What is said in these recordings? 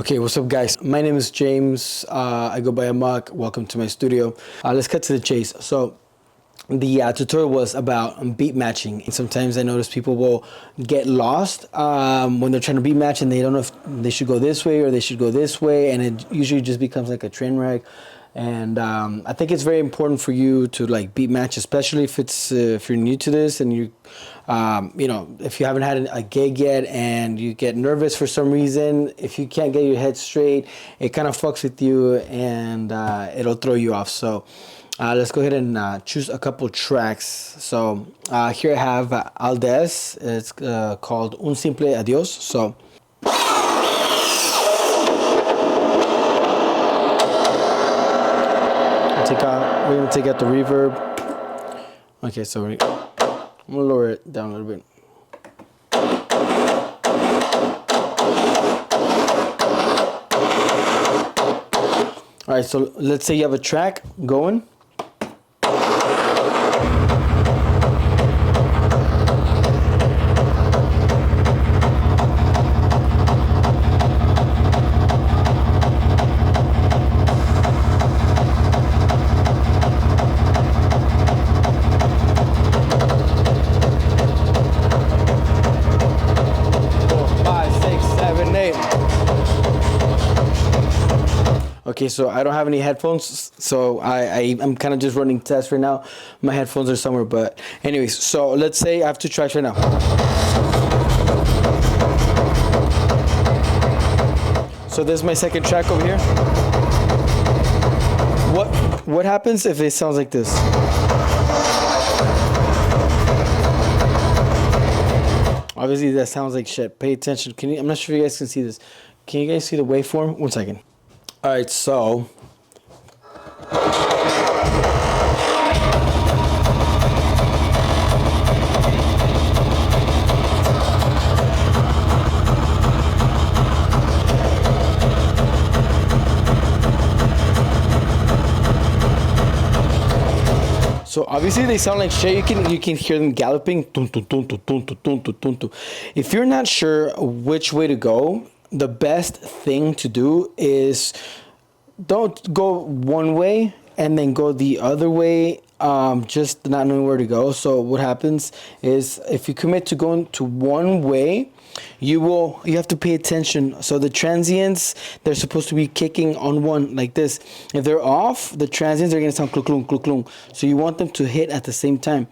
Okay, what's up guys? My name is James. I go by Amok. Welcome to my studio. Let's cut to the chase. So the tutorial was about beat matching. Sometimes I notice people will get lost when they're trying to beat match and they don't know if they should go this way or they should go this way, and it usually just becomes like a train wreck. And I think it's very important for you to like beat match, especially if it's if you're new to this and you if you haven't had a gig yet and you get nervous for some reason. If you can't get your head straight, it kind of fucks with you and it'll throw you off. So let's go ahead and choose a couple tracks. So here I have Aldez. It's called Un Simple Adios. So we're gonna take out the reverb. Okay, so I'm gonna lower it down a little bit. All right, so let's say you have a track going. Okay, so I don't have any headphones, so I'm kind of just running tests right now. My headphones are somewhere, but anyways, so let's say I have two tracks right now. So this is my second track over here. What happens if it sounds like this? Obviously that sounds like shit. Pay attention. I'm not sure if you guys can see this. Can you guys see the waveform? 1 second. All right, so obviously they sound like shit. You can hear them galloping. If you're not sure which way to go, the best thing to do is don't go one way and then go the other way, just not knowing where to go. So what happens is if you commit to going to one way, you have to pay attention. So the transients, they're supposed to be kicking on one like this. If they're off, the transients are going to sound kluk klunk kluk klunk. So you want them to hit at the same time.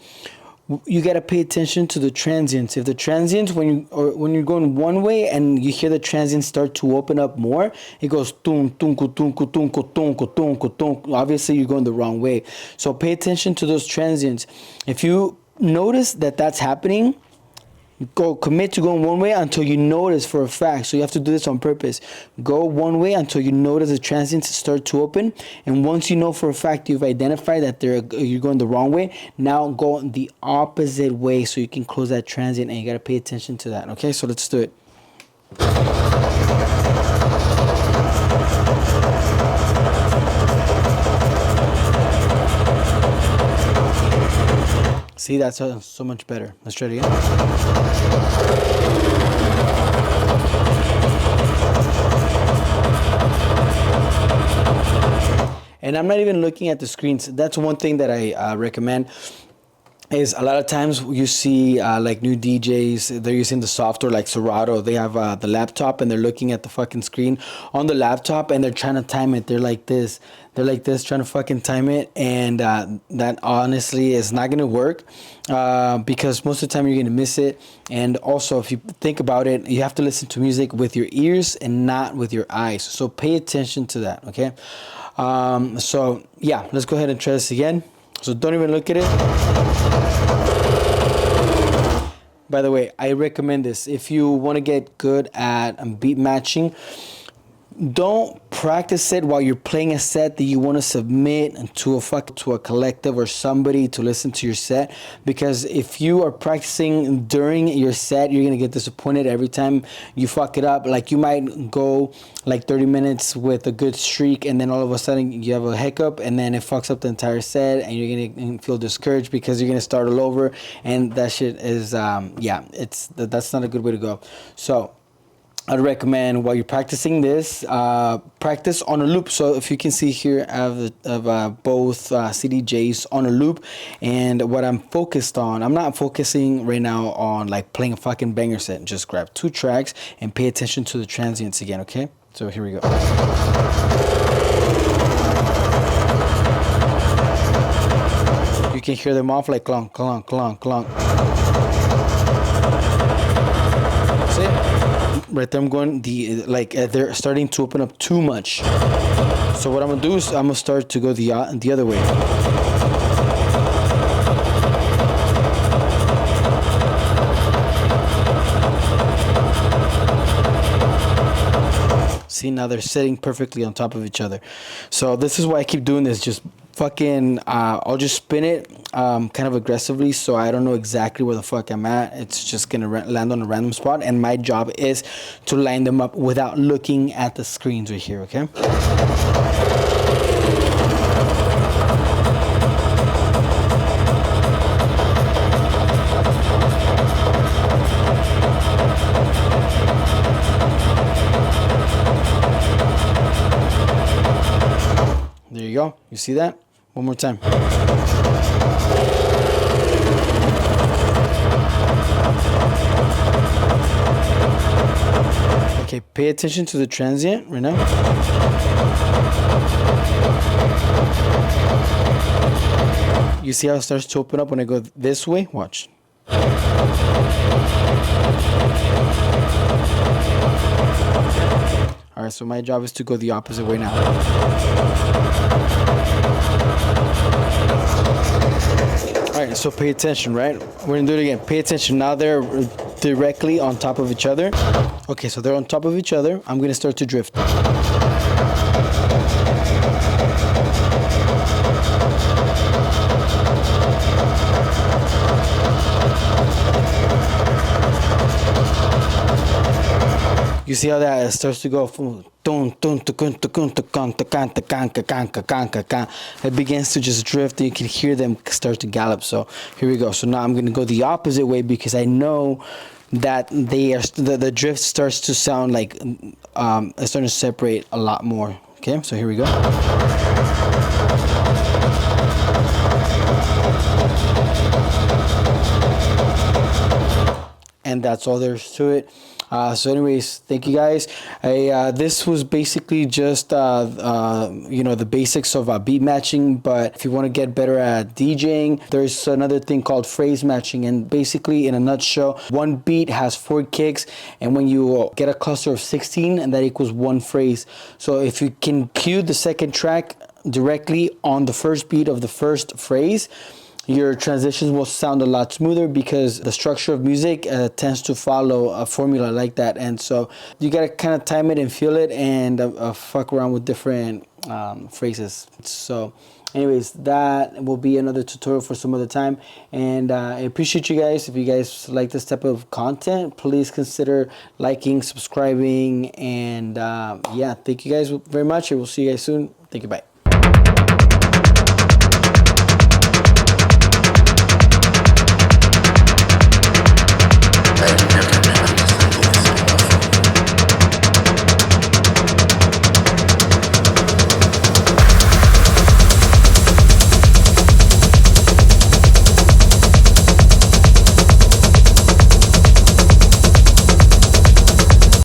You got to pay attention to the transients. If the transients, when you're going one way and you hear the transients start to open up more, it goes tung tunku tunku tunku tunku tunku tunku. Obviously, you're going the wrong way. So pay attention to those transients. If you notice that that's happening, commit to going one way until you notice for a fact. So you have to do this on purpose. Go one way until you notice the transients start to open, and once you know for a fact you've identified that you're going the wrong way, now go the opposite way so you can close that transient, and you got to pay attention to that. Okay, so let's do it. See, that's so much better. Let's try it again. And I'm not even looking at the screens. That's one thing that I recommend. Is a lot of times you see like new DJs, they're using the software like Serato. They have the laptop and they're looking at the fucking screen on the laptop and they're trying to time it. They're like this trying to fucking time it, and that honestly is not gonna work because most of the time you're gonna miss it. And also, if you think about it, you have to listen to music with your ears and not with your eyes. So pay attention to that. Okay. So yeah, let's go ahead and try this again. So don't even look at it. By the way, I recommend this. If you want to get good at beat matching, don't practice it while you're playing a set that you want to submit to a collective or somebody to listen to your set, because if you are practicing during your set, you're gonna get disappointed every time you fuck it up. Like you might go like 30 minutes with a good streak and then all of a sudden you have a hiccup and then it fucks up the entire set and you're gonna feel discouraged because you're gonna start all over, and that shit is that's not a good way to go. So I'd recommend while you're practicing this, practice on a loop. So if you can see here, I have both CDJs on a loop. And what I'm focused on, I'm not focusing right now on like playing a fucking banger set. Just grab 2 tracks and pay attention to the transients again, okay? So here we go. You can hear them off like clonk, clonk, clonk, clonk. See? Right there, I'm going they're starting to open up too much. So what I'm gonna do is I'm gonna start to go the other way. See, now they're sitting perfectly on top of each other. So this is why I keep doing this. Just fucking, I'll just spin it kind of aggressively, so I don't know exactly where the fuck I'm at. It's just gonna land on a random spot, and my job is to line them up without looking at the screens right here, okay? There you go. You see that? One more time. Okay, pay attention to the transient right now. You see how it starts to open up when I go this way? Watch. Alright, so my job is to go the opposite way now. Alright, so pay attention, right? We're gonna do it again. Pay attention. Now they're directly on top of each other. Okay, so they're on top of each other. I'm gonna start to drift. You see how that starts to go from it begins to just drift, and you can hear them start to gallop. So here we go. So now I'm going to go the opposite way because I know that the drift starts to sound like it's starting to separate a lot more. Okay, so here we go. And that's all there is to it. So anyways, thank you guys. This was basically just the basics of beat matching, but if you want to get better at DJing, there's another thing called phrase matching, and basically in a nutshell, one beat has 4 kicks, and when you get a cluster of 16, and that equals 1 phrase. So if you can cue the second track directly on the first beat of the first phrase, your transitions will sound a lot smoother because the structure of music tends to follow a formula like that. And so you got to kind of time it and feel it and fuck around with different phrases. So anyways, that will be another tutorial for some other time. And I appreciate you guys. If you guys like this type of content, please consider liking, subscribing. And yeah, thank you guys very much. And we'll see you guys soon. Thank you. Bye.